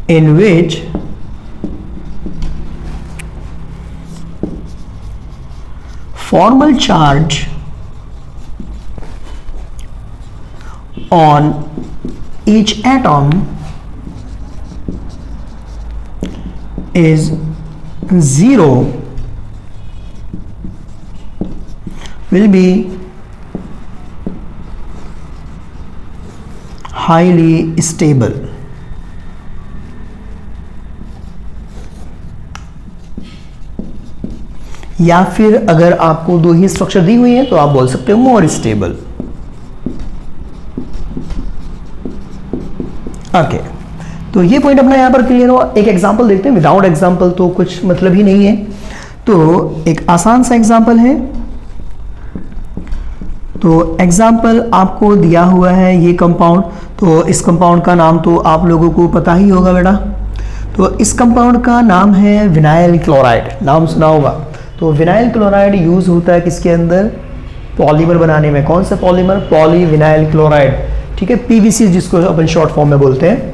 in which formal charge on each atom is 0 will be highly stable. या फिर अगर आपको दो ही स्ट्रक्चर दी हुई है तो आप बोल सकते हो मोर स्टेबल। ओके, तो ये पॉइंट अपना यहां पर क्लियर हो। एक एग्जांपल देखते हैं, विदाउट एग्जांपल तो कुछ मतलब ही नहीं है। तो एक आसान सा एग्जांपल है। तो एग्जांपल आपको दिया हुआ है ये कंपाउंड। तो इस कंपाउंड का नाम तो आप लोगों को पता ही होगा बेटा। तो इस कंपाउंड का नाम है विनाइल क्लोराइड, नाम सुना होगा। तो विनाइल क्लोराइड यूज होता है किसके अंदर, पॉलीमर बनाने में। कौन सा पॉलीमर, पॉली विनाइल क्लोराइड। ठीक है, पीवीसी जिसको अपन शॉर्ट फॉर्म में बोलते हैं।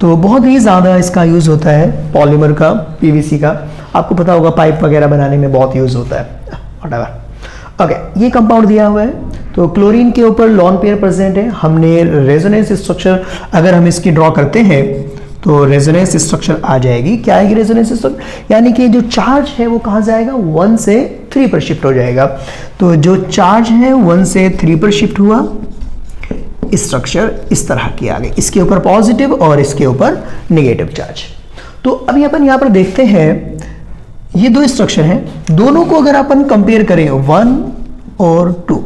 तो बहुत ही ज़्यादा इसका यूज़ होता है पॉलीमर का, पीवीसी का। आपको पता होगा पाइप वगैरह बनाने में बहुत यूज़ होता है। व्हाटएवर। ओके, ये कंपाउंड दिया हुआ है। तो क्लोरीन के ऊपर लॉन पेयर प्रेजेंट है। हमने रेजोनेंस स्ट्रक्चर अगर हम इसकी ड्रॉ करते हैं तो रेजोनेंस स्ट्रक्चर आ जाएगी। क्या आएगी रेजोनेंस स्ट्रक्चर, यानी कि जो चार्ज है वो कहाँ जाएगा, 1 से 3 पर शिफ्ट हो जाएगा। तो जो चार्ज है 1 से 3 पर शिफ्ट हुआ, स्ट्रक्चर इस तरह की आ गई, इसके ऊपर पॉजिटिव और इसके ऊपर नेगेटिव चार्ज। तो अभी अपन यहाँ पर देखते हैं ये दो स्ट्रक्चर हैं, दोनों को अगर अपन कंपेयर करें 1 और 2,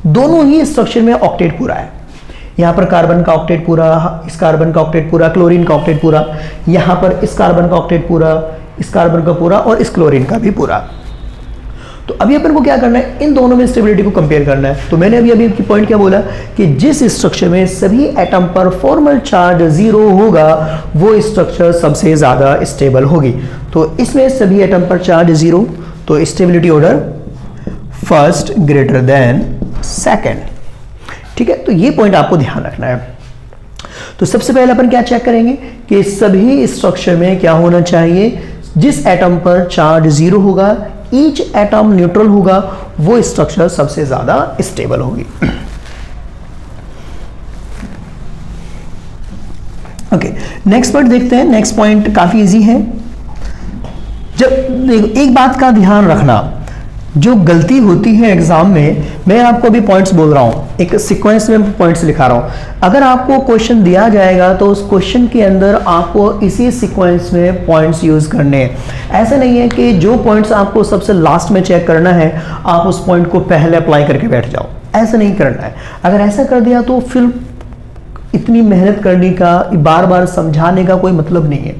दोनों ही स्ट्रक्चर में ऑक्टेट पूरा है। यहाँ पर कार्बन का ऑक्टेट पूरा, इस कार्बन का ऑक्टेट पूरा, क्लोरीन का ऑक्टेट पूरा, यहाँ पर इस कार्बन का ऑक्टेट पूरा, इस कार्बन का पूरा और इस क्लोरीन का भी पूरा। तो अभी अपन को क्या करना है, इन दोनों में स्टेबिलिटी को कंपेयर करना है। तो मैंने अभी पॉइंट क्या बोला कि जिस स्ट्रक्चर में सभी एटम पर फॉर्मल चार्ज 0 होगा वो स्ट्रक्चर सबसे ज्यादा स्टेबल होगी। तो इसमें सभी एटम पर चार्ज 0, तो stability order first greater than second. ठीक है, तो ये पॉइंट आपको ध्यान रखना है। तो सबसे पहले अपन क्या चेक करेंगे कि सभी स्ट्रक्चर में क्या होना चाहिए, जिस एटम पर चार्ज 0 होगा, ईच एटम न्यूट्रल होगा, वो स्ट्रक्चर सबसे ज्यादा स्टेबल होगी। ओके, नेक्स्ट पॉइंट देखते हैं। नेक्स्ट पॉइंट काफी इजी है। जब एक बात का ध्यान रखना, जो गलती होती है एग्जाम में, मैं आपको अभी पॉइंट्स बोल रहा हूं, एक सीक्वेंस में पॉइंट्स लिखा रहा हूं। अगर आपको क्वेश्चन दिया जाएगा तो उस क्वेश्चन के अंदर आपको इसी सीक्वेंस में पॉइंट्स यूज करने हैं। ऐसा नहीं है कि जो पॉइंट्स आपको सबसे लास्ट में चेक करना है आप उस पॉइंट को पहले अप्लाई करके बैठ जाओ, ऐसा नहीं करना है। अगर ऐसा कर दिया तो फिर इतनी मेहनत करने का, बार बार समझाने का कोई मतलब नहीं है।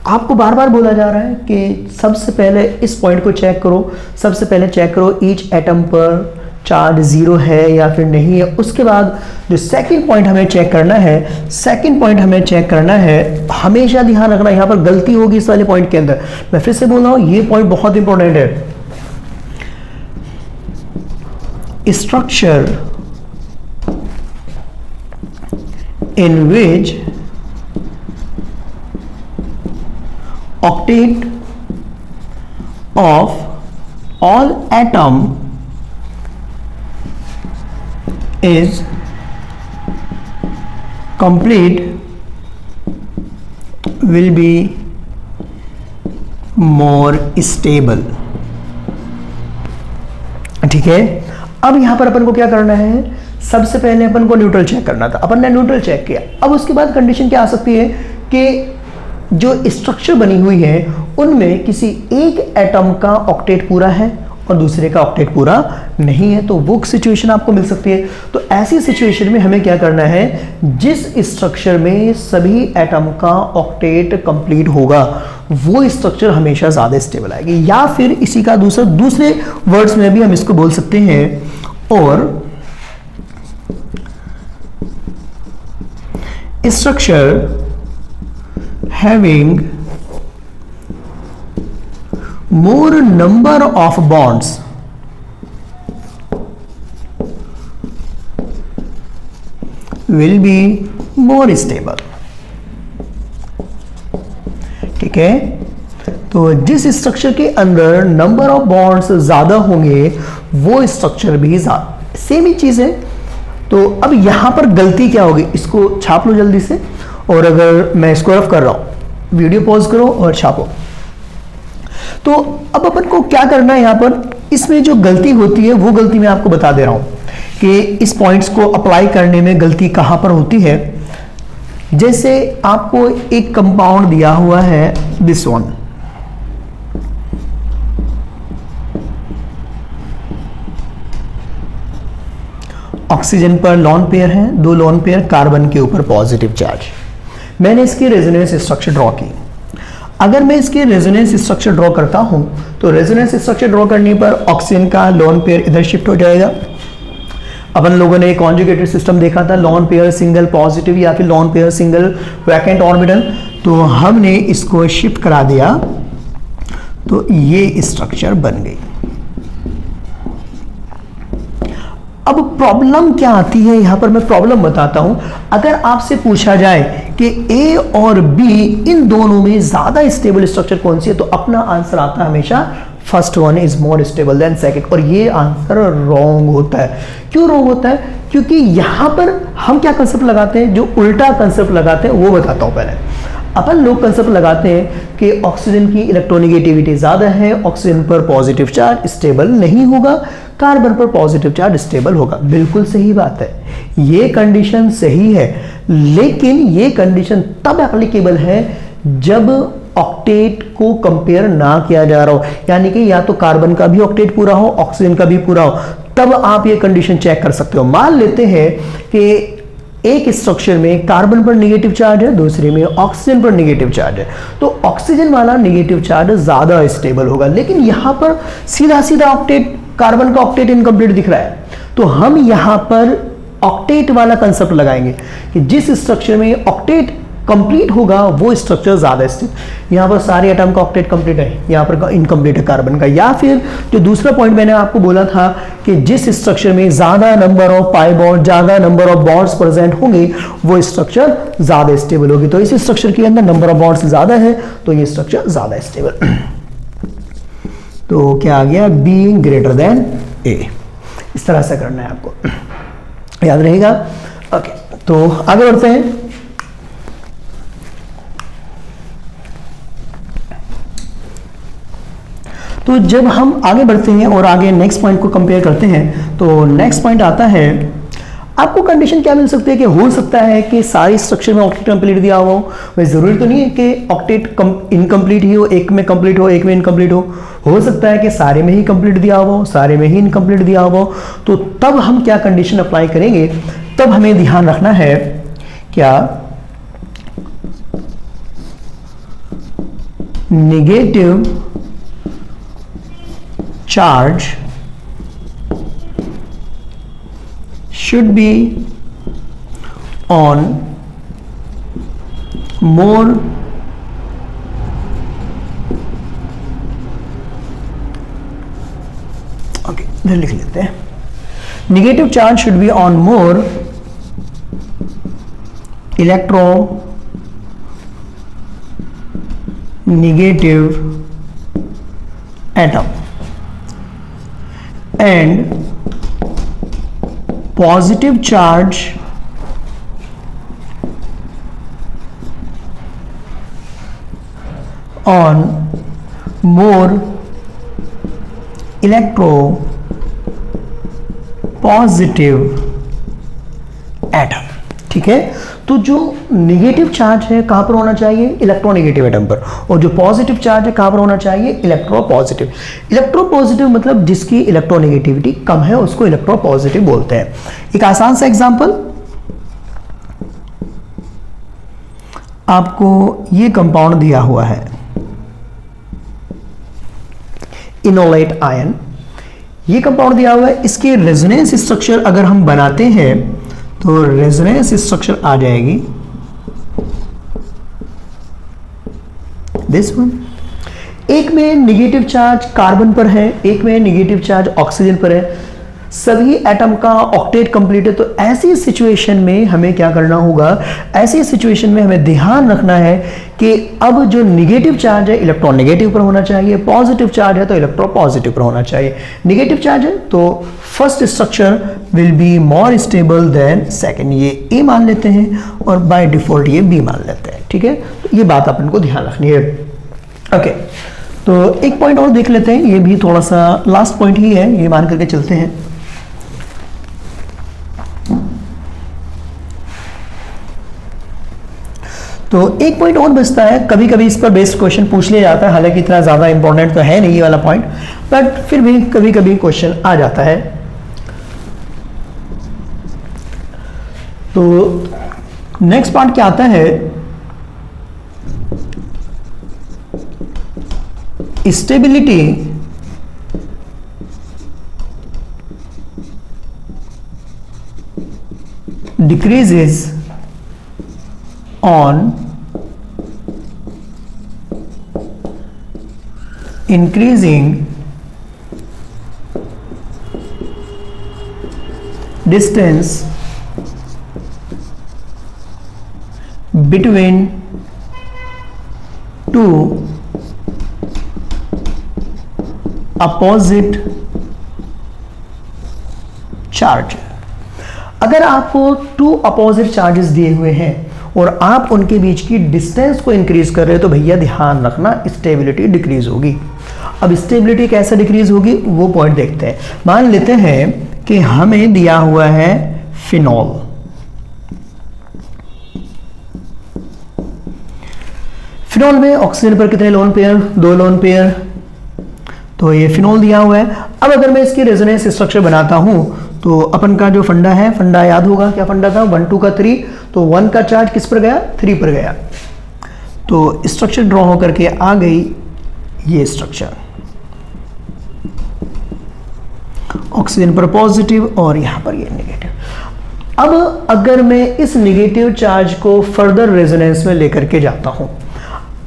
आपको बार बार बोला जा रहा है कि सबसे पहले इस पॉइंट को चेक करो, सबसे पहले चेक करो ईच एटम पर चार्ज 0 है या फिर नहीं है। उसके बाद जो सेकंड पॉइंट हमें चेक करना है, सेकंड पॉइंट हमें चेक करना है, हमेशा ध्यान रखना यहाँ पर गलती होगी इस वाले पॉइंट के अंदर। मैं फिर से बोल रहा हूँ, ये पॉइंट बहुत इंपॉर्टेंट है। Structure in which octet of all atom is complete will be more stable। ठीक है, अब यहां पर अपन को क्या करना है, सबसे पहले अपन को न्यूट्रल चेक करना था, अपन ने न्यूट्रल चेक किया। अब उसके बाद कंडीशन क्या आ सकती है कि जो स्ट्रक्चर बनी हुई है उनमें किसी एक एटम का ऑक्टेट पूरा है और दूसरे का ऑक्टेट पूरा नहीं है, तो वो सिचुएशन आपको मिल सकती है। तो ऐसी सिचुएशन में हमें क्या करना है, जिस स्ट्रक्चर में सभी एटम का ऑक्टेट कंप्लीट होगा वो स्ट्रक्चर हमेशा ज्यादा स्टेबल आएगी। या फिर इसी का दूसरे वर्ड्स में भी हम इसको बोल सकते हैं, और structure having more number of bonds will be more stable। ठीक है, तो जिस स्ट्रक्चर के अंदर नंबर ऑफ बॉन्ड्स ज्यादा होंगे वो स्ट्रक्चर भी सेम ही चीज है। तो अब यहां पर गलती क्या होगी, इसको छाप लो जल्दी से, और अगर मैं इसको रफ कर रहा हूं, वीडियो पॉज करो और छापो। तो अब अपन को क्या करना है, यहां पर इसमें जो गलती होती है वो गलती मैं आपको बता दे रहा हूं कि इस पॉइंट्स को अप्लाई करने में गलती कहां पर होती है। जैसे आपको एक कंपाउंड दिया हुआ है, दिस वन, ऑक्सीजन पर लॉन पेयर है, 2 लॉन पेयर, कार्बन के ऊपर पॉजिटिव चार्ज। मैंने इसकी रेजोनेंस स्ट्रक्चर ड्रॉ की। अगर मैं इसकी रेजोनेंस स्ट्रक्चर ड्रॉ करता हूं तो रेजोनेंस स्ट्रक्चर ड्रॉ करने पर ऑक्सीजन का लॉन पेयर इधर शिफ्ट हो जाएगा। अपन लोगों ने कॉन्जुगेटेड सिस्टम देखा था, लॉन पेयर सिंगल पॉजिटिव या फिर lone pair single vacant orbital, तो हमने इसको शिफ्ट करा दिया तो ये स्ट्रक्चर बन गई। अब प्रॉब्लम क्या आती है, यहां पर मैं प्रॉब्लम बताता हूं। अगर आपसे पूछा जाए कि ए और बी इन दोनों में ज्यादा स्टेबल स्ट्रक्चर कौन सी है, तो अपना आंसर आता है हमेशा first one is more stable then second, और ये आंसर रॉन्ग होता है। क्यों रॉन्ग होता है, क्योंकि यहां पर हम क्या कंसेप्ट लगाते हैं, जो उल्टा कंसेप्ट लगाते हैं वो बताता हूं पहले। अपन लोग कंसेप्ट लगाते हैं कि ऑक्सीजन की इलेक्ट्रोनेगेटिविटी ज़्यादा है, ऑक्सीजन पर पॉजिटिव चार्ज स्टेबल नहीं होगा, कार्बन पर पॉजिटिव चार्ज स्टेबल होगा। बिल्कुल सही बात है, ये कंडीशन सही है, लेकिन ये कंडीशन तब एप्लीकेबल है जब ऑक्टेट को कंपेयर ना किया जा रहा हो, यानी कि या तो कार्बन का भी ऑक्टेट पूरा हो, ऑक्सीजन का भी पूरा हो, तब आप ये कंडीशन चेक कर सकते हो। मान लेते हैं कि एक स्ट्रक्चर में कार्बन पर नेगेटिव चार्ज है, दूसरे में ऑक्सीजन पर नेगेटिव चार्ज है, तो ऑक्सीजन वाला नेगेटिव चार्ज ज्यादा स्टेबल होगा। लेकिन यहां पर सीधा सीधा ऑक्टेट, कार्बन का ऑक्टेट इनकम्प्लीट दिख रहा है, तो हम यहां पर ऑक्टेट वाला कंसेप्ट लगाएंगे कि जिस स्ट्रक्चर में ऑक्टेट कंप्लीट होगा वो स्ट्रक्चर ज्यादा स्थित। यहां पर सारे एटम का ऑक्टेट कंप्लीट है, यहां पर इनकम्प्लीट है कार्बन का। या फिर जो दूसरा पॉइंट मैंने आपको बोला था कि जिस स्ट्रक्चर में ज्यादा नंबर ऑफ पाई बॉन्ड, ज्यादा नंबर ऑफ बॉन्ड्स प्रेजेंट होंगे वो स्ट्रक्चर ज्यादा स्टेबल होगी। तो इस स्ट्रक्चर के अंदर नंबर ऑफ बॉन्ड्स ज्यादा है तो ये स्ट्रक्चर ज्यादा स्टेबल। तो क्या आ गया, बी ग्रेटर देन ए। इस तरह से करना है आपको, याद रहेगा। ओके, तो आगे बढ़ते हैं। तो जब हम आगे बढ़ते हैं और आगे नेक्स्ट पॉइंट को कंपेयर करते हैं, तो नेक्स्ट पॉइंट आता है, आपको कंडीशन क्या मिल सकती है कि हो सकता है कि सारी स्ट्रक्चर में ऑक्टेट कंप्लीट दिया हुआ हो। वैसे जरूरी तो नहीं है कि ऑक्टेट इनकम्प्लीट ही हो, एक में कंप्लीट हो, एक में इनकम्प्लीट हो सकता है कि सारे में ही कंप्लीट दिया हुआ हो, सारे में ही इनकम्प्लीट दिया हुआ हो। तो तब हम क्या कंडीशन अप्लाई करेंगे, तब हमें ध्यान रखना है क्या, negative charge should be on more okay, इधर लिख लेते हैं, negative charge should be on more electro negative atom and positive charge on more electropositive atom। ठीक है, तो जो नेगेटिव चार्ज है कहां पर होना चाहिए, इलेक्ट्रोनेगेटिव एटम पर, और जो पॉजिटिव चार्ज है कहां पर होना चाहिए, इलेक्ट्रोपॉजिटिव। इलेक्ट्रोपॉजिटिव मतलब जिसकी इलेक्ट्रोनेगेटिविटी कम है उसको इलेक्ट्रोपॉजिटिव बोलते हैं। एक आसान सा एग्जांपल, आपको ये कंपाउंड दिया हुआ है इनोलेट आयन, ये कंपाउंड दिया हुआ है, इसके रेजोनेंस स्ट्रक्चर अगर हम बनाते हैं तो रेजोनेंस स्ट्रक्चर आ जाएगी दिस वन। एक में नेगेटिव चार्ज कार्बन पर है, एक में नेगेटिव चार्ज ऑक्सीजन पर है, सभी एटम का ऑक्टेट कंप्लीट है। तो ऐसी सिचुएशन में हमें क्या करना होगा, ऐसी सिचुएशन में हमें ध्यान रखना है कि अब जो नेगेटिव चार्ज है इलेक्ट्रोनेगेटिव पर होना चाहिए, पॉजिटिव चार्ज है तो इलेक्ट्रोपॉजिटिव पर होना चाहिए। नेगेटिव चार्ज है तो first structure will be more stable then second, ये ए मान लेते हैं और बाय डिफॉल्ट ये बी मान लेते हैं। ठीक है, तो ये बात अपन को ध्यान रखनी है। ओके, तो एक पॉइंट और देख लेते हैं, ये भी थोड़ा सा लास्ट पॉइंट ही है, ये मान करके चलते हैं। तो एक पॉइंट और बचता है, कभी कभी इस पर बेस्ड क्वेश्चन पूछ लिया जाता है, हालांकि इतना ज़्यादा इंपॉर्टेंट तो है नहीं ये वाला पॉइंट, बट फिर भी कभी कभी क्वेश्चन आ जाता है। तो नेक्स्ट पार्ट क्या आता है, stability decreases on increasing distance between two opposite charge। अगर आपको टू अपोजिट चार्जेस दिए हुए हैं और आप उनके बीच की डिस्टेंस को इंक्रीज कर रहे हो तो भैया ध्यान रखना स्टेबिलिटी डिक्रीज होगी। अब स्टेबिलिटी कैसे डिक्रीज होगी वो पॉइंट देखते हैं। मान लेते हैं कि हमें दिया हुआ है फिनॉल, फिनॉल में ऑक्सीजन पर कितने लोन पेयर, 2 लोन पेयर, तो ये फिनॉल दिया हुआ है। अब अगर मैं इसकी रेजोनेंस स्ट्रक्चर बनाता हूं तो अपन का जो फंडा है, फंडा याद होगा क्या फंडा था, 1 2 का 3, तो 1 का चार्ज किस पर गया, 3 पर गया, तो स्ट्रक्चर ड्रॉ होकर के आ गई ये स्ट्रक्चर, ऑक्सीजन पर पॉजिटिव और यहां पर ये नेगेटिव। अब अगर मैं इस नेगेटिव चार्ज को फर्दर रेजोनेंस में लेकर के जाता हूं,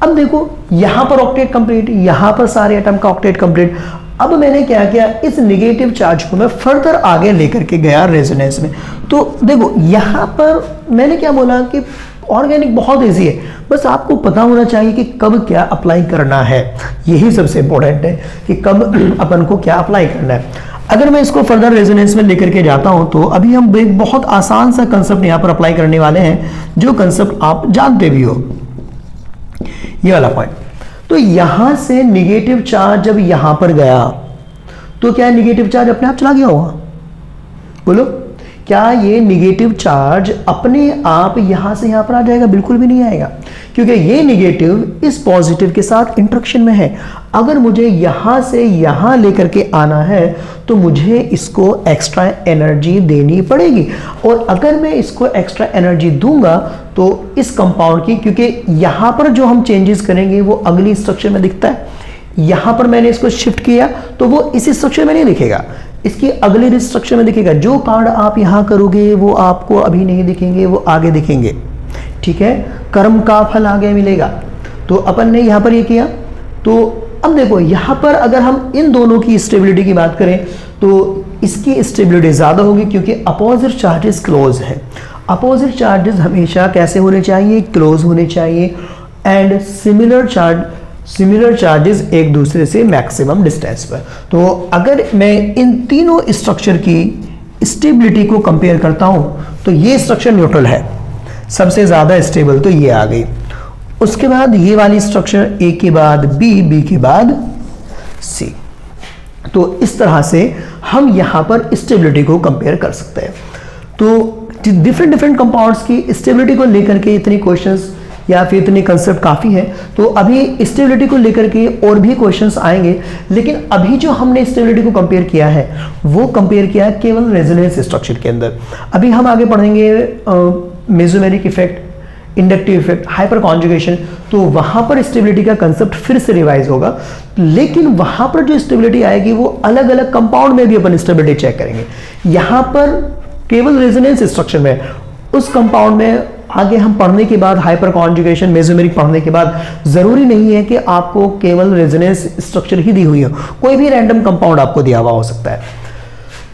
अब देखो यहां पर ऑक्टेट कंप्लीट, यहां पर सारे एटम का ऑक्टेट कंप्लीट। अब मैंने क्या किया, इस नेगेटिव चार्ज को मैं फर्दर आगे लेकर के गया रेजोनेंस में। तो देखो यहां पर मैंने क्या बोला कि ऑर्गेनिक बहुत इजी है, बस आपको पता होना चाहिए कि कब क्या अप्लाई करना है, यही सबसे इंपॉर्टेंट है कि कब अपन को क्या अप्लाई करना है। अगर मैं इसको फर्दर रेजोनेंस में लेकर के जाता हूं तो अभी हम एक बहुत आसान सा कंसेप्ट यहां पर अप्लाई करने वाले हैं, जो कंसेप्ट आप जानते भी हो, ये वाला पॉइंट। तो यहां से नेगेटिव चार्ज जब यहां पर गया तो क्या नेगेटिव चार्ज अपने आप चला गया होगा, बोलो क्या ये नेगेटिव चार्ज अपने आप यहां से यहां पर आ जाएगा, बिल्कुल भी नहीं आएगा, क्योंकि ये नेगेटिव इस पॉजिटिव के साथ इंटरेक्शन में है। अगर मुझे यहां से यहां लेकर के आना है तो मुझे इसको एक्स्ट्रा एनर्जी देनी पड़ेगी, और अगर मैं इसको एक्स्ट्रा एनर्जी दूंगा तो इस कंपाउंड की, क्योंकि यहां पर जो हम चेंजेस करेंगे वो अगली स्ट्रक्चर में दिखता है, यहां पर मैंने इसको शिफ्ट किया तो वो इसी स्ट्रक्चर में नहीं दिखेगा, इसकी अगली स्ट्रक्चर में दिखेगा। जो कार्ड आप यहां करोगे वो आपको अभी नहीं दिखेंगे, वो आगे दिखेंगे, ठीक है, कर्म का फल आगे मिलेगा। तो अपन ने यहां पर ये किया। तो अब देखो यहां पर अगर हम इन दोनों की स्टेबिलिटी की बात करें तो इसकी स्टेबिलिटी ज्यादा होगी, क्योंकि अपोजिट चार्जेस क्लोज है। अपोजिट चार्जेस हमेशा कैसे होने चाहिए, क्लोज होने चाहिए, एंड सिमिलर चार्जेस एक दूसरे से मैक्सिमम डिस्टेंस पर। तो अगर मैं इन तीनों स्ट्रक्चर की स्टेबिलिटी को कंपेयर करता हूं तो ये स्ट्रक्चर न्यूट्रल है, सबसे ज्यादा स्टेबल तो ये आ गई, उसके बाद ये वाली स्ट्रक्चर ए के बाद बी, बी के बाद सी। तो इस तरह से हम यहां पर स्टेबिलिटी को कंपेयर कर सकते हैं। तो डिफरेंट कंपाउंड्स की स्टेबिलिटी को लेकर के इतनी क्वेश्चंस या फिर इतने कंसेप्ट काफी है। तो अभी स्टेबिलिटी को लेकर के और भी क्वेश्चंस आएंगे, लेकिन अभी जो हमने स्टेबिलिटी को कंपेयर किया है वो कंपेयर किया है केवल रेजोनेंस स्ट्रक्चर के अंदर। अभी हम आगे पढ़ेंगे mesomeric effect, inductive effect, hyper conjugation, तो वहां पर स्टेबिलिटी का कंसेप्ट फिर से रिवाइज होगा, लेकिन वहां पर जो स्टेबिलिटी आएगी वो अलग अलग कंपाउंड में भी अपन स्टेबिलिटी चेक करेंगे। यहां पर केवल रेजोनेंस स्ट्रक्चर में, उस कंपाउंड में आगे हम पढ़ने के बाद हाइपर कॉन्जुगेशन, मेसोमेरिक पढ़ने के बाद जरूरी नहीं है कि आपको केवल रेजोनेंस स्ट्रक्चर ही दी हुई हो, कोई भी रैंडम कंपाउंड आपको दिया हुआ हो सकता है।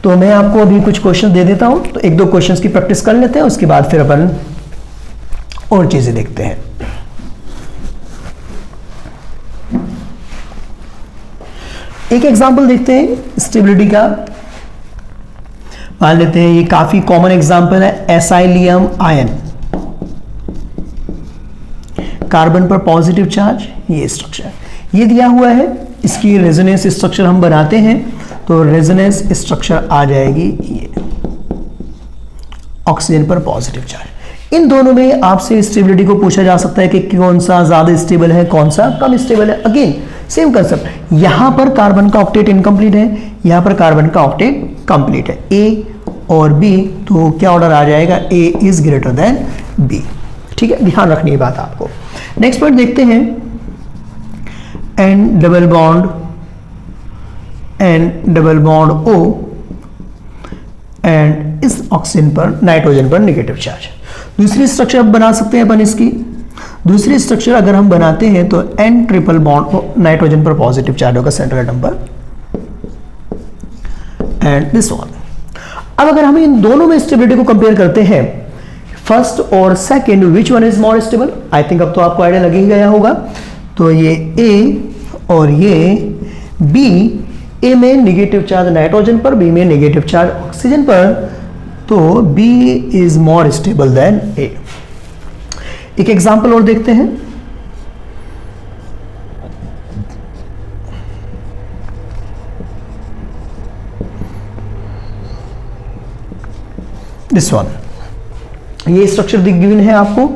तो मैं आपको अभी कुछ क्वेश्चन दे देता हूं, तो 1-2 क्वेश्चंस की प्रैक्टिस कर लेते हैं, उसके बाद फिर अपन और चीजें देखते हैं। एक एग्जांपल देखते हैं स्टेबिलिटी का, मान लेते हैं ये काफी कॉमन एग्जांपल है, एसाइलियम आयन, कार्बन पर पॉजिटिव चार्ज, ये स्ट्रक्चर ये दिया हुआ है, इसकी रेजोनेंस स्ट्रक्चर हम बनाते हैं तो रेजोनेंस स्ट्रक्चर आ जाएगी ये, ऑक्सीजन पर पॉजिटिव चार्ज। इन दोनों में आपसे स्टेबिलिटी को पूछा जा सकता है कि कौन सा ज्यादा स्टेबल है, कौन सा कम स्टेबल है। अगेन सेम कंसेप्ट, यहां पर कार्बन का ऑक्टेट इनकम्प्लीट है, यहां पर कार्बन का ऑक्टेट कंप्लीट है, ए और बी, तो क्या ऑर्डर आ जाएगा, ए इज ग्रेटर देन बी, ठीक है, ध्यान रखनी है बात आपको। नेक्स्ट पॉइंट देखते हैं, N double bond O and इस ऑक्सीजन पर, नाइट्रोजन पर नेगेटिव चार्ज। दूसरी स्ट्रक्चर अब बना सकते हैं अपन इसकी, दूसरी स्ट्रक्चर अगर हम बनाते हैं तो एन ट्रिपल बॉन्ड नाइट्रोजन पर पॉजिटिव चार्ज होगा सेंट्रल एटम पर, एंड दिस वन। अब अगर हम इन दोनों में स्टेबिलिटी को कंपेयर करते हैं, फर्स्ट और second, which one is more stable, I think अब तो आपको आइडिया लग ही गया होगा। तो ये ए और ये बी, ए में नेगेटिव चार्ज नाइट्रोजन पर, बी में नेगेटिव चार्ज ऑक्सीजन पर, तो B is more stable than A. एक एग्जांपल और देखते हैं। दिस वन, ये स्ट्रक्चर गिवन है आपको,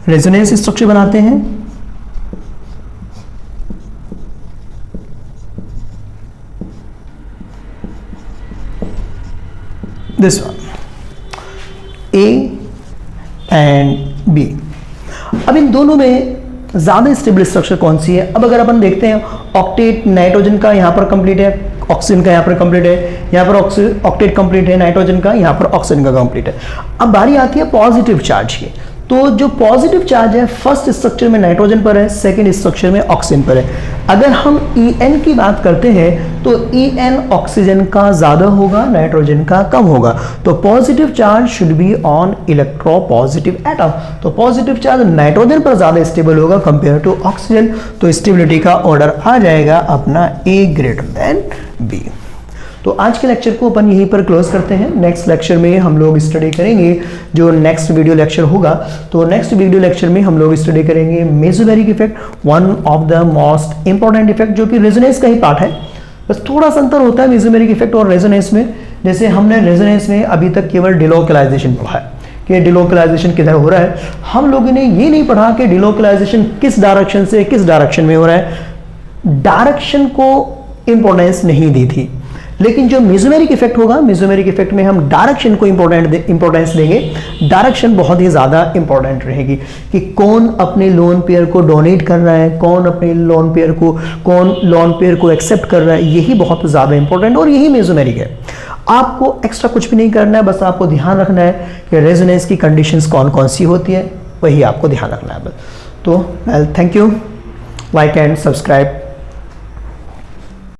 रेजोनेंस स्ट्रक्चर बनाते हैं। This one, A and B. अब इन दोनों में ज्यादा स्टेबल स्ट्रक्चर कौन सी है? अब अगर अपन देखते हैं, ऑक्टेट नाइट्रोजन का यहां पर कंप्लीट है, ऑक्सीजन का यहाँ पर कंप्लीट है, यहाँ पर ऑक्टेट कंप्लीट है नाइट्रोजन का, यहाँ पर ऑक्सीजन का कंप्लीट है। अब बारी आती है पॉजिटिव चार्ज की। तो जो पॉजिटिव चार्ज है फर्स्ट स्ट्रक्चर में नाइट्रोजन पर है, सेकंड स्ट्रक्चर में ऑक्सीजन पर है। अगर हम En की बात करते हैं तो En ऑक्सीजन का ज्यादा होगा, नाइट्रोजन का कम होगा। तो positive charge should be on electropositive atom. तो पॉजिटिव चार्ज नाइट्रोजन पर ज्यादा स्टेबल होगा कंपेयर टू ऑक्सीजन। तो स्टेबिलिटी का ऑर्डर आ जाएगा अपना A ग्रेटर देन B। तो आज के लेक्चर को अपन यहीं पर क्लोज करते हैं। नेक्स्ट लेक्चर में हम लोग स्टडी करेंगे जो नेक्स्ट वीडियो लेक्चर होगा। तो नेक्स्ट वीडियो लेक्चर में हम लोग स्टडी करेंगे mesomeric effect, one of the most important effect, जो कि रेजोनेंस का ही पार्ट है। बस थोड़ा सा अंतर होता है मेसोमेरिक इफेक्ट और रेजोनेंस में। जैसे हमने रेजोनेंस में अभी तक केवल डिलोकलाइजेशन पढ़ा है कि डिलोकलाइजेशन किधर हो रहा है। हम लोगों ने ये नहीं पढ़ा कि डिलोकलाइजेशन किस डायरेक्शन से किस डायरेक्शन में हो रहा है। डायरेक्शन को इंपॉर्टेंस नहीं दी थी। लेकिन जो मेसोमेरिक इफेक्ट होगा, मेसोमेरिक इफेक्ट में हम डायरेक्शन को इंपॉर्टेंस देंगे। डायरेक्शन बहुत ही ज्यादा इंपॉर्टेंट रहेगी कि कौन अपने लोन पेयर को डोनेट कर रहा है, कौन अपने लोन पेयर को एक्सेप्ट कर रहा है। यही बहुत ज्यादा इंपॉर्टेंट और यही मेसोमेरिक है। आपको एक्स्ट्रा कुछ भी नहीं करना है, बस आपको ध्यान रखना है कि रेजोनेंस की कंडीशंस कौन कौन सी होती है, वही आपको ध्यान रखना है बस। तो well, thank you, like and subscribe.